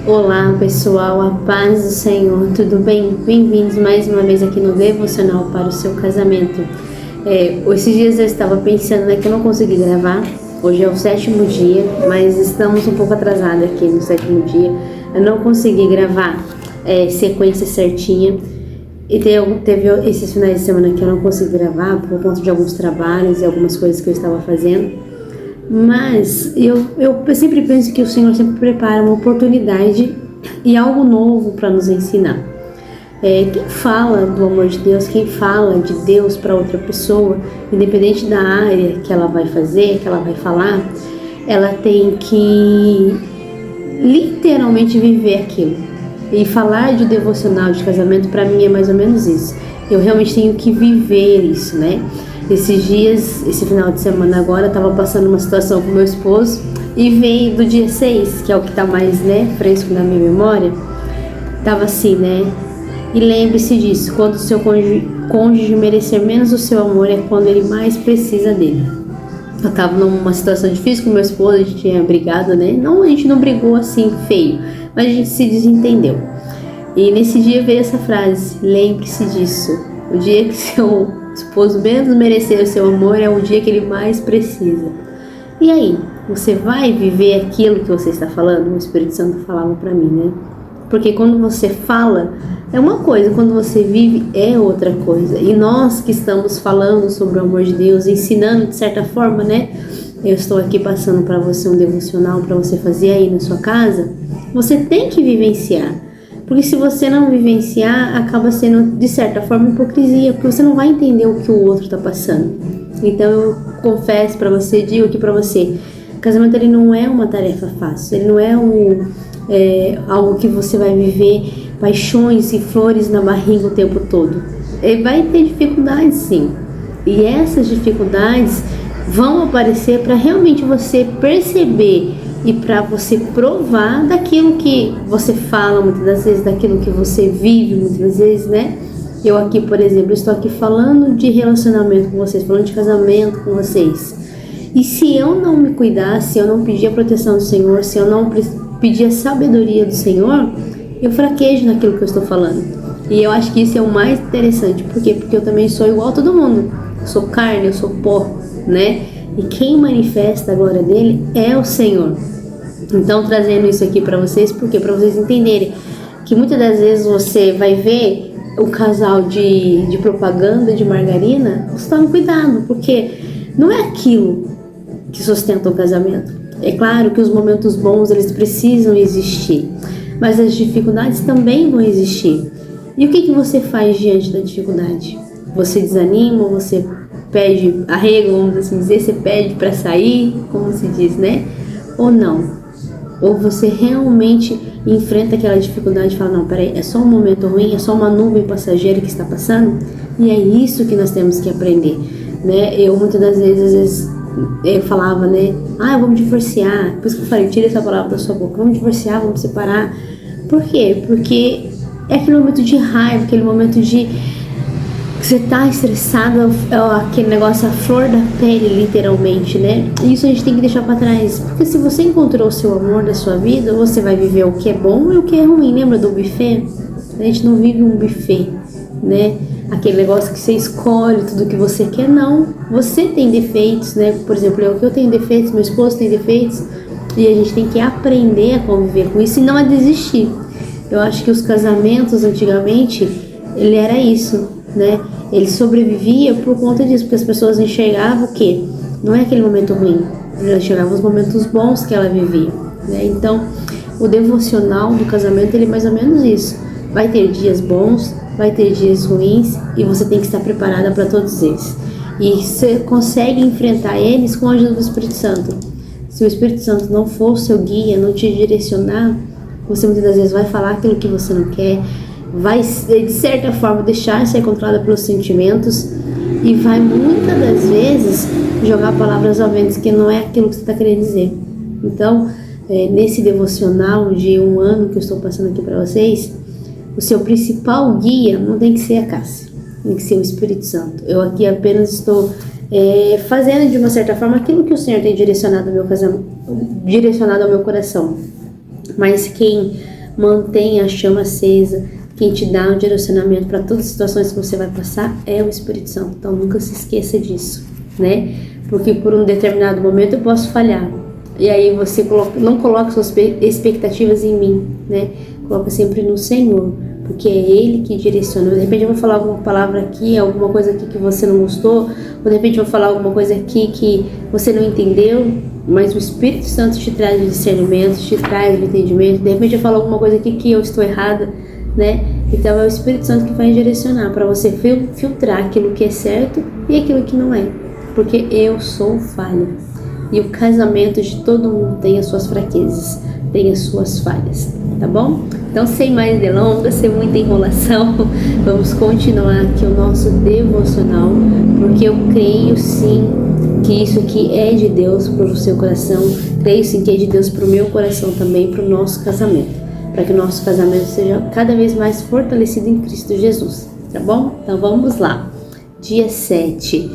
Olá pessoal, a paz do Senhor, tudo bem? Bem-vindos mais uma vez aqui no Devocional para o seu casamento. Esses dias eu estava pensando que eu não consegui gravar, hoje é o 7º dia, mas estamos um pouco atrasados aqui no 7º dia. Eu não consegui gravar sequência certinha e teve esses finais de semana que eu não consegui gravar por conta de alguns trabalhos e algumas coisas que eu estava fazendo. Mas eu sempre penso que o Senhor sempre prepara uma oportunidade e algo novo para nos ensinar. Quem fala do amor de Deus, quem fala de Deus para outra pessoa, independente da área que ela vai fazer, que ela vai falar, ela tem que literalmente viver aquilo. E falar de devocional de casamento para mim é mais ou menos isso. Eu realmente tenho que viver isso, né? Esses dias, esse final de semana agora, eu tava passando uma situação com meu esposo e veio do dia 6, que é o que tá mais, fresco na minha memória. Tava assim, E lembre-se disso, quando o seu cônjuge merecer menos o seu amor é quando ele mais precisa dele. Eu tava numa situação difícil com meu esposo, a gente tinha brigado, Não, a gente não brigou assim feio, mas a gente se desentendeu. E nesse dia veio essa frase: lembre-se disso, o dia que seu esposo menos merecer o seu amor é o dia que ele mais precisa. E aí, você vai viver aquilo que você está falando? O Espírito Santo falava para mim, Porque quando você fala é uma coisa, quando você vive é outra coisa. E nós que estamos falando sobre o amor de Deus, ensinando de certa forma, Eu estou aqui passando para você um devocional para você fazer aí na sua casa. Você tem que vivenciar. Porque se você não vivenciar, acaba sendo, de certa forma, hipocrisia, porque você não vai entender o que o outro está passando. Então, eu confesso para você, digo aqui para você, casamento ele não é uma tarefa fácil, ele não é algo que você vai viver paixões e flores na barriga o tempo todo. Ele vai ter dificuldades, sim. E essas dificuldades vão aparecer para realmente você perceber e para você provar daquilo que você fala muitas das vezes, daquilo que você vive muitas das vezes, Eu aqui, por exemplo, estou aqui falando de relacionamento com vocês, falando de casamento com vocês. E se eu não me cuidar, se eu não pedir a proteção do Senhor, se eu não pedir a sabedoria do Senhor, eu fraquejo naquilo que eu estou falando. E eu acho que isso é o mais interessante. Por quê? Porque eu também sou igual a todo mundo. Eu sou carne, eu sou pó, E quem manifesta a glória dele é o Senhor. Então, trazendo isso aqui para vocês, porque para vocês entenderem que muitas das vezes você vai ver o casal de propaganda de margarina, você toma cuidado, porque não é aquilo que sustenta o casamento. É claro que os momentos bons, eles precisam existir, mas as dificuldades também vão existir. E o que você faz diante da dificuldade? Você desanima, você pede arrego, vamos assim dizer, você pede para sair, como se diz, Ou não? Ou você realmente enfrenta aquela dificuldade e fala, não, peraí, é só um momento ruim, é só uma nuvem passageira que está passando? E é isso que nós temos que aprender, Eu muitas das vezes, às vezes, eu falava, vamos divorciar. Por isso que eu falei, tira essa palavra da sua boca, vamos divorciar, vamos separar. Por quê? Porque é aquele momento de raiva, aquele momento de você tá estressado, aquele negócio, a flor da pele, literalmente, E isso a gente tem que deixar pra trás. Porque se você encontrou o seu amor da sua vida, você vai viver o que é bom e o que é ruim. Lembra do buffet? A gente não vive um buffet, Aquele negócio que você escolhe tudo que você quer, não. Você tem defeitos, Por exemplo, eu tenho defeitos, meu esposo tem defeitos. E a gente tem que aprender a conviver com isso e não a desistir. Eu acho que os casamentos, antigamente, ele era isso, Ele sobrevivia por conta disso, porque as pessoas enxergavam o quê? Não é aquele momento ruim, elas enxergavam os momentos bons que ela vivia, Então, o devocional do casamento, ele é mais ou menos isso. Vai ter dias bons, vai ter dias ruins, e você tem que estar preparada para todos eles. E você consegue enfrentar eles com a ajuda do Espírito Santo. Se o Espírito Santo não for o seu guia, não te direcionar, você muitas das vezes vai falar aquilo que você não quer, vai, de certa forma, deixar ser controlada pelos sentimentos e vai, muitas das vezes, jogar palavras ao vento que não é aquilo que você está querendo dizer. Então, nesse devocional de 1 ano que eu estou passando aqui para vocês, o seu principal guia não tem que ser a Cássia, tem que ser o Espírito Santo. Eu aqui apenas estou fazendo, de uma certa forma, aquilo que o Senhor tem direcionado ao meu casamento, direcionado ao meu coração. Mas quem Mantenha a chama acesa. Quem te dá um direcionamento para todas as situações que você vai passar é o Espírito Santo. Então nunca se esqueça disso, né? Porque por um determinado momento eu posso falhar. E aí você não coloca suas expectativas em mim, né? Coloca sempre no Senhor, porque é Ele que direciona. De repente eu vou falar alguma palavra aqui, alguma coisa aqui que você não gostou, ou de repente eu vou falar alguma coisa aqui que você não entendeu, mas o Espírito Santo te traz o discernimento, te traz o entendimento. De repente eu falo alguma coisa aqui que eu estou errada, né? Então é o Espírito Santo que vai direcionar para você filtrar aquilo que é certo e aquilo que não é, porque eu sou falha. E o casamento de todo mundo tem as suas fraquezas, tem as suas falhas, tá bom? Então, sem mais delongas, sem muita enrolação, vamos continuar aqui o nosso devocional, porque eu creio sim que isso aqui é de Deus para o seu coração, creio sim que é de Deus para o meu coração também, para o nosso casamento, para que o nosso casamento seja cada vez mais fortalecido em Cristo Jesus, tá bom? Então vamos lá. Dia 7.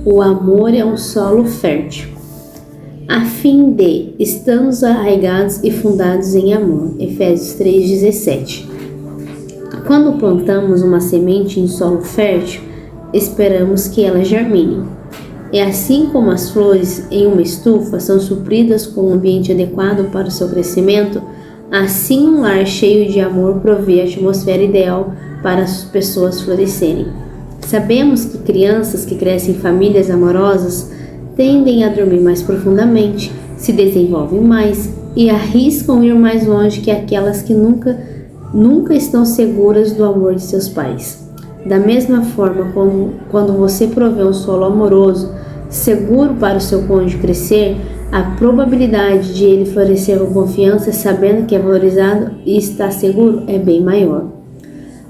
O amor é um solo fértil, a fim de estamos arraigados e fundados em amor. Efésios 3,17. Quando plantamos uma semente em solo fértil, esperamos que ela germine. É assim como as flores em uma estufa são supridas com um ambiente adequado para o seu crescimento, assim um lar cheio de amor provê a atmosfera ideal para as pessoas florescerem. Sabemos que crianças que crescem em famílias amorosas tendem a dormir mais profundamente, se desenvolvem mais e arriscam ir mais longe que aquelas que nunca estão seguras do amor de seus pais. Da mesma forma, quando você provê um solo amoroso, seguro para o seu cônjuge crescer, a probabilidade de ele florescer com confiança, sabendo que é valorizado e está seguro, é bem maior.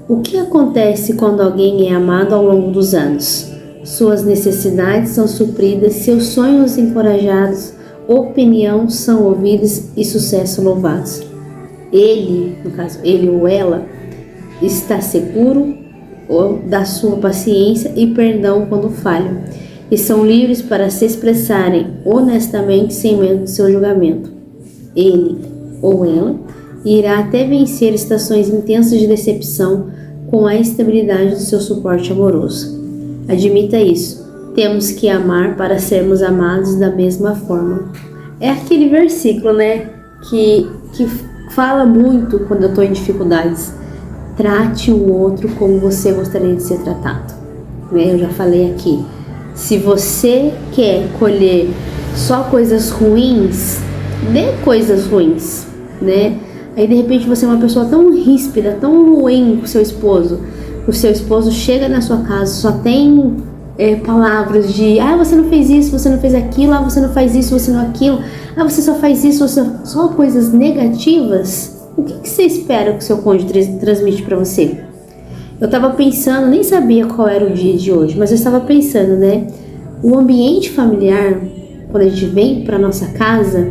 O que acontece quando alguém é amado ao longo dos anos? Suas necessidades são supridas, seus sonhos encorajados, opinião são ouvidos e sucesso louvados. Ele, no caso, ele ou ela, está seguro da sua paciência e perdão quando falham, e são livres para se expressarem honestamente sem medo do seu julgamento. Ele ou ela irá até vencer estações intensas de decepção com a estabilidade do seu suporte amoroso. Admita isso. Temos que amar para sermos amados da mesma forma. É aquele versículo, né, que fala muito quando eu estou em dificuldades. Trate o outro como você gostaria de ser tratado. Né? Eu já falei aqui. Se você quer colher só coisas ruins, dê coisas ruins, né? Aí de repente você é uma pessoa tão ríspida, tão ruim com o seu esposo chega na sua casa, só tem palavras de você não fez isso, você não fez aquilo, você não faz isso, você não aquilo, você só faz isso, só coisas negativas. O que você espera que o seu cônjuge transmite para você? Eu estava pensando, nem sabia qual era o dia de hoje, mas eu estava pensando, né? O ambiente familiar, quando a gente vem para nossa casa,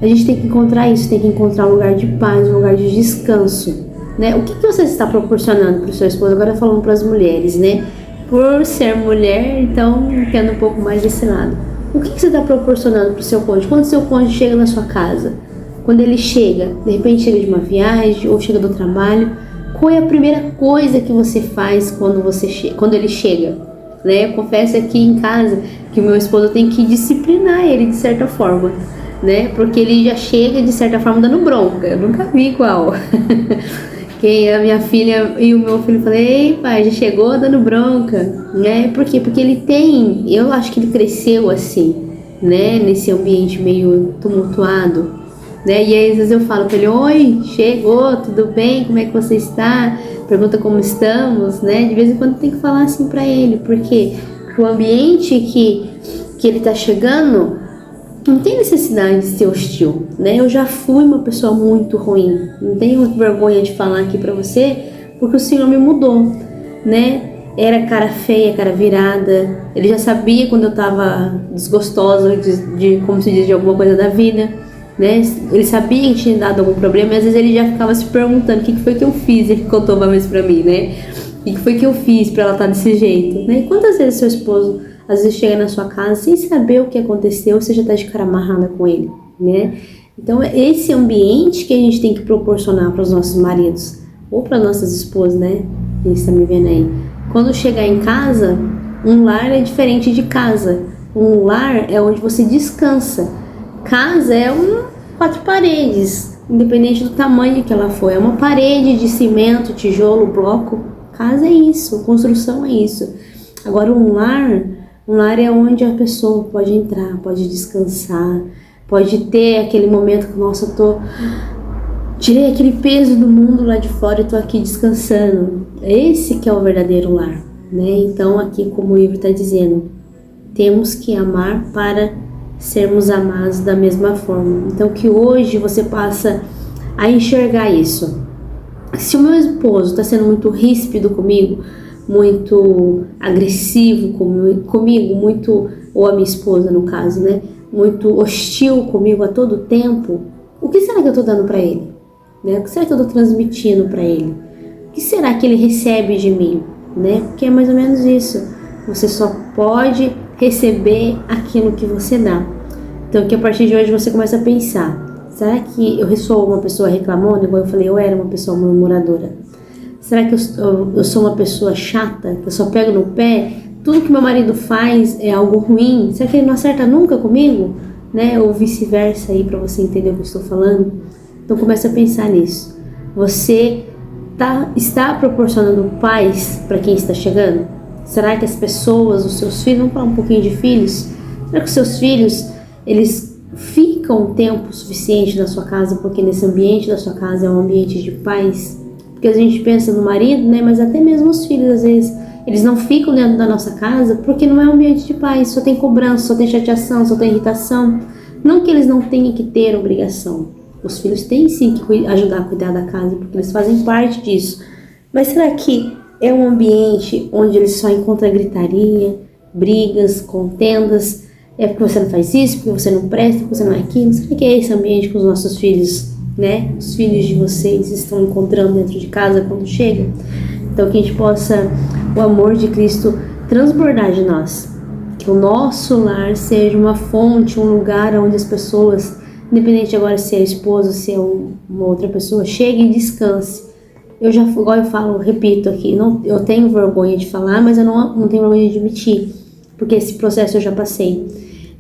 a gente tem que encontrar isso, tem que encontrar um lugar de paz, um lugar de descanso, né? O que você está proporcionando para o seu esposo? Agora falando para as mulheres, né? Por ser mulher, então entendo um pouco mais desse lado. O que você está proporcionando para o seu cônjuge? Quando o seu cônjuge chega na sua casa, quando ele chega, de repente chega de uma viagem ou chega do trabalho, qual é a primeira coisa que você faz quando ele chega? Né? Eu confesso aqui em casa que o meu esposo tem que disciplinar ele de certa forma, né? Porque ele já chega de certa forma dando bronca. Eu nunca vi igual. Que a minha filha e o meu filho falei, ei pai, já chegou dando bronca, né? Por quê? Porque ele eu acho que ele cresceu assim, né? Nesse ambiente meio tumultuado, né? E aí às vezes eu falo pra ele, oi, chegou, tudo bem, como é que você está? Pergunta como estamos, né? De vez em quando tem que falar assim pra ele, porque o ambiente que ele tá chegando não tem necessidade de ser hostil, né? Eu já fui uma pessoa muito ruim, não tenho vergonha de falar aqui pra você, porque o Senhor me mudou, né? Era cara feia, cara virada, ele já sabia quando eu tava desgostosa de como se diz, de alguma coisa da vida, né? Ele sabia que tinha dado algum problema, e às vezes ele já ficava se perguntando o que foi que eu fiz, ele contou uma vez pra mim, né? O que foi que eu fiz pra ela estar desse jeito, né? E quantas vezes seu esposo às vezes chega na sua casa sem saber o que aconteceu, você já tá de cara amarrada com ele, né? Então é esse ambiente que a gente tem que proporcionar para os nossos maridos ou para nossas esposas, né? Quem está me vendo aí. Quando chegar em casa, um lar é diferente de casa. Um lar é onde você descansa. Casa é quatro paredes, independente do tamanho que ela for. É uma parede de cimento, tijolo, bloco. Casa é isso, construção é isso. Agora um lar é onde a pessoa pode entrar, pode descansar, pode ter aquele momento que, nossa, tirei aquele peso do mundo lá de fora e tô aqui descansando. Esse que é o verdadeiro lar, né? Então aqui, como o livro está dizendo, temos que amar para sermos amados da mesma forma. Então que hoje você passa a enxergar isso. Se o meu esposo está sendo muito ríspido comigo, muito agressivo comigo, muito, ou a minha esposa no caso, né? Muito hostil comigo a todo tempo, o que será que eu estou dando para ele? Né? O que será que eu estou transmitindo para ele? O que será que ele recebe de mim? Né? Porque é mais ou menos isso. Você só pode receber aquilo que você dá. Então que a partir de hoje você começa a pensar: será que eu sou uma pessoa reclamona? Igual eu falei, eu era uma pessoa murmuradora. Será que eu sou uma pessoa chata, que eu só pego no pé? Tudo que meu marido faz é algo ruim? Será que ele não acerta nunca comigo? Né? Ou vice-versa aí, para você entender o que eu estou falando. Então começa a pensar nisso. Você está proporcionando paz para quem está chegando? Será que as pessoas, os seus filhos, vamos falar um pouquinho de filhos? Será que os seus filhos, eles ficam tempo suficiente na sua casa, porque nesse ambiente da sua casa é um ambiente de paz? Porque a gente pensa no marido, né? Mas até mesmo os filhos, às vezes, eles não ficam dentro da nossa casa porque não é um ambiente de paz, só tem cobrança, só tem chateação, só tem irritação. Não que eles não tenham que ter obrigação. Os filhos têm sim que ajudar a cuidar da casa, porque eles fazem parte disso. Mas será que é um ambiente onde eles só encontram gritaria, brigas, contendas? É porque você não faz isso, porque você não presta, porque você não é aquilo? Será que é esse ambiente que os nossos filhos, né? Os filhos de vocês estão encontrando dentro de casa quando chegam? Então que a gente possa, o amor de Cristo transbordar de nós. Que o nosso lar seja uma fonte, um lugar onde as pessoas, independente agora se é a esposa, se é uma outra pessoa, chegue e descanse. Igual eu falo, repito aqui, eu tenho vergonha de falar, mas eu não tenho vergonha de admitir, porque esse processo eu já passei,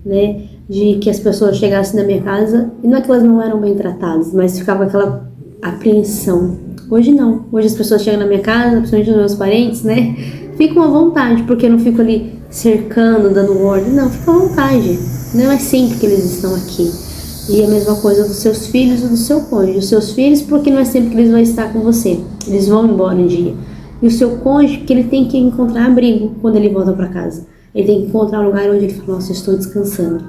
né? De que as pessoas chegassem na minha casa, e não é que elas não eram bem tratadas, mas ficava aquela apreensão. Hoje não, hoje as pessoas chegam na minha casa, principalmente os meus parentes, né? Ficam à vontade, porque eu não fico ali cercando, dando ordem, não, fica à vontade. Não é sempre que eles estão aqui. E a mesma coisa dos seus filhos e do seu cônjuge. Os seus filhos, porque não é sempre que eles vão estar com você. Eles vão embora um dia. E o seu cônjuge, que ele tem que encontrar abrigo quando ele volta para casa. Ele tem que encontrar um lugar onde ele fala: nossa, eu estou descansando.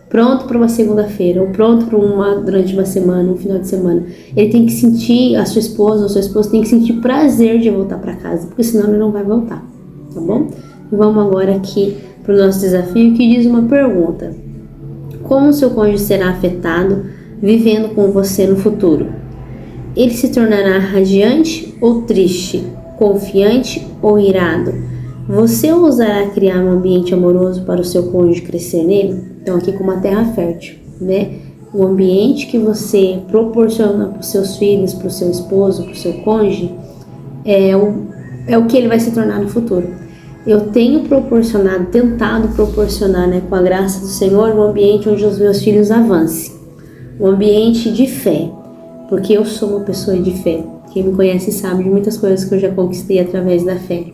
Pronto para uma segunda-feira, ou pronto para durante uma semana, um final de semana. Ele tem que sentir, a sua esposa ou seu esposo tem que sentir prazer de voltar para casa, porque senão ele não vai voltar. Tá bom? E vamos agora aqui para o nosso desafio, que diz uma pergunta: como o seu cônjuge será afetado vivendo com você no futuro? Ele se tornará radiante ou triste? Confiante ou irado? Você ousará criar um ambiente amoroso para o seu cônjuge crescer nele? Então aqui com uma terra fértil, né? O ambiente que você proporciona para os seus filhos, para o seu esposo, para o seu cônjuge, é o que ele vai se tornar no futuro. Eu tenho tentado proporcionar, né, com a graça do Senhor, um ambiente onde os meus filhos avancem. Um ambiente de fé, porque eu sou uma pessoa de fé. Quem me conhece sabe de muitas coisas que eu já conquistei através da fé.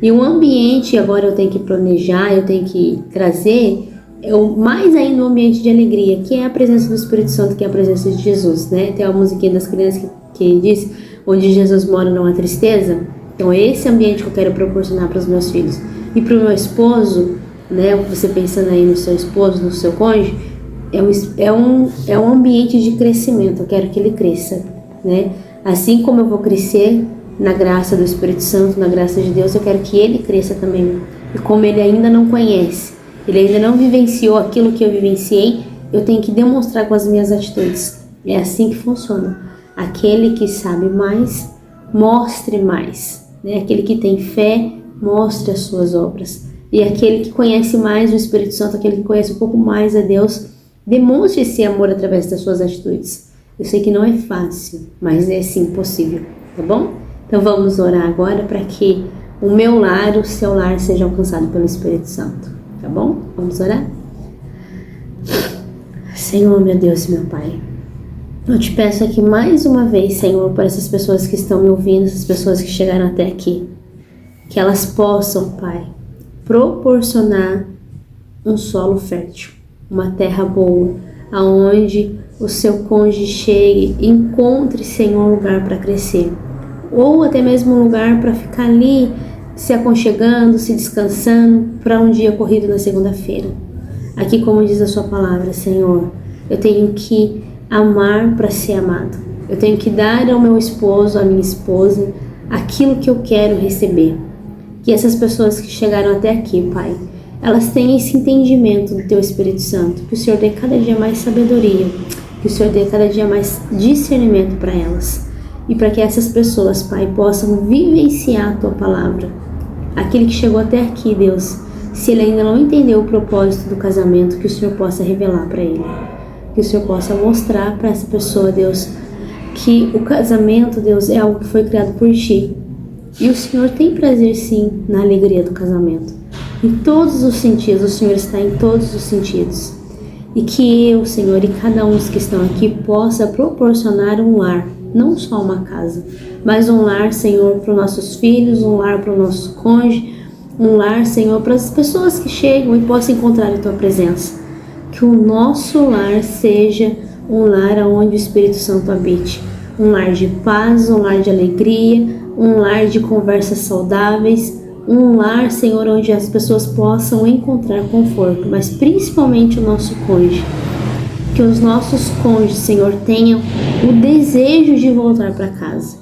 E um ambiente, agora eu tenho que planejar, eu tenho que trazer, mais ainda um ambiente de alegria, que é a presença do Espírito Santo, que é a presença de Jesus, né? Tem uma musiquinha das crianças que diz: onde Jesus mora não há tristeza. Então esse ambiente que eu quero proporcionar para os meus filhos. E para o meu esposo, né, você pensando aí no seu esposo, no seu cônjuge, é um ambiente de crescimento. Eu quero que ele cresça, né? Assim como eu vou crescer na graça do Espírito Santo, na graça de Deus, eu quero que ele cresça também. E como ele ainda não conhece, ele ainda não vivenciou aquilo que eu vivenciei, eu tenho que demonstrar com as minhas atitudes. É assim que funciona. Aquele que sabe mais, mostre mais. Aquele que tem fé, mostre as suas obras. E aquele que conhece mais o Espírito Santo, aquele que conhece um pouco mais a Deus, Demonstre esse amor através das suas atitudes. Eu sei que não é fácil, mas é sim possível, tá bom? Então vamos orar agora para que o meu lar, o seu lar seja alcançado pelo Espírito Santo, tá bom? Vamos orar? Senhor, meu Deus e meu Pai, eu te peço aqui mais uma vez, Senhor, por essas pessoas que estão me ouvindo, essas pessoas que chegaram até aqui, que elas possam, Pai, proporcionar um solo fértil, uma terra boa, aonde o seu cônjuge chegue e encontre, Senhor, um lugar para crescer, ou até mesmo um lugar para ficar ali se aconchegando, se descansando para um dia corrido na segunda-feira. Aqui, como diz a sua palavra, Senhor, eu tenho que amar para ser amado. Eu tenho que dar ao meu esposo, à minha esposa, aquilo que eu quero receber. Que essas pessoas que chegaram até aqui, Pai, elas tenham esse entendimento do Teu Espírito Santo, que o Senhor dê cada dia mais sabedoria, que o Senhor dê cada dia mais discernimento para elas. E para que essas pessoas, Pai, possam vivenciar a Tua palavra. Aquele que chegou até aqui, Deus, se ele ainda não entendeu o propósito do casamento, que o Senhor possa revelar para ele. Que o Senhor possa mostrar para essa pessoa, Deus, que o casamento, Deus, é algo que foi criado por Ti. E o Senhor tem prazer, sim, na alegria do casamento. Em todos os sentidos, o Senhor está em todos os sentidos. E que eu, Senhor, e cada um dos que estão aqui possa proporcionar um lar, não só uma casa, mas um lar, Senhor, para os nossos filhos, um lar para o nosso cônjuge, um lar, Senhor, para as pessoas que chegam e possam encontrar a Tua presença. Que o nosso lar seja um lar onde o Espírito Santo habite. Um lar de paz, um lar de alegria, um lar de conversas saudáveis, um lar, Senhor, onde as pessoas possam encontrar conforto, mas principalmente o nosso cônjuge. Que os nossos cônjuges, Senhor, tenham o desejo de voltar para casa.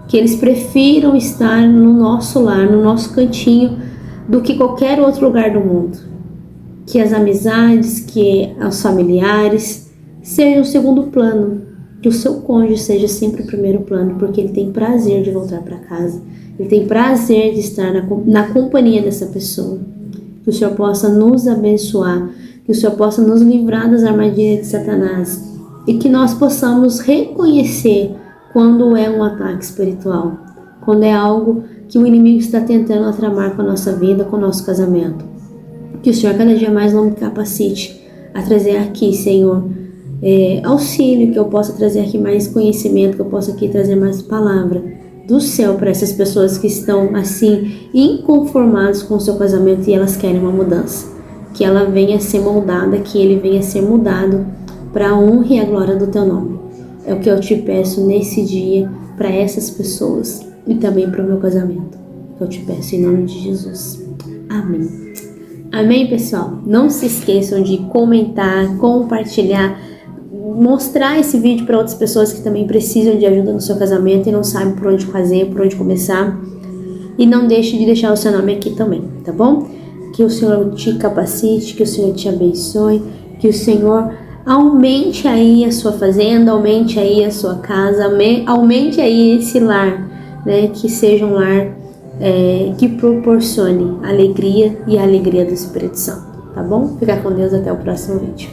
Que eles prefiram estar no nosso lar, no nosso cantinho, do que qualquer outro lugar do mundo. Que as amizades, que os familiares sejam o segundo plano, que o seu cônjuge seja sempre o primeiro plano, porque ele tem prazer de voltar para casa, ele tem prazer de estar na companhia dessa pessoa. Que o Senhor possa nos abençoar, que o Senhor possa nos livrar das armadilhas de Satanás e que nós possamos reconhecer quando é um ataque espiritual, quando é algo que o inimigo está tentando tramar com a nossa vida, com o nosso casamento. Que o Senhor cada dia mais não me capacite a trazer aqui, Senhor, auxílio, que eu possa trazer aqui mais conhecimento, que eu possa aqui trazer mais palavra do céu para essas pessoas que estão assim inconformadas com o seu casamento e elas querem uma mudança. Que ela venha a ser moldada, que ele venha a ser mudado para a honra e a glória do Teu nome. É o que eu te peço nesse dia para essas pessoas e também para o meu casamento. Que eu te peço em nome de Jesus. Amém. Amém, pessoal? Não se esqueçam de comentar, compartilhar, mostrar esse vídeo para outras pessoas que também precisam de ajuda no seu casamento e não sabem por onde fazer, por onde começar. E não deixe de deixar o seu nome aqui também, tá bom? Que o Senhor te capacite, que o Senhor te abençoe, que o Senhor aumente aí a sua fazenda, aumente aí a sua casa, aumente aí esse lar, né? Que seja um lar que proporcione alegria e a alegria do Espírito Santo, tá bom? Fica com Deus, até o próximo vídeo.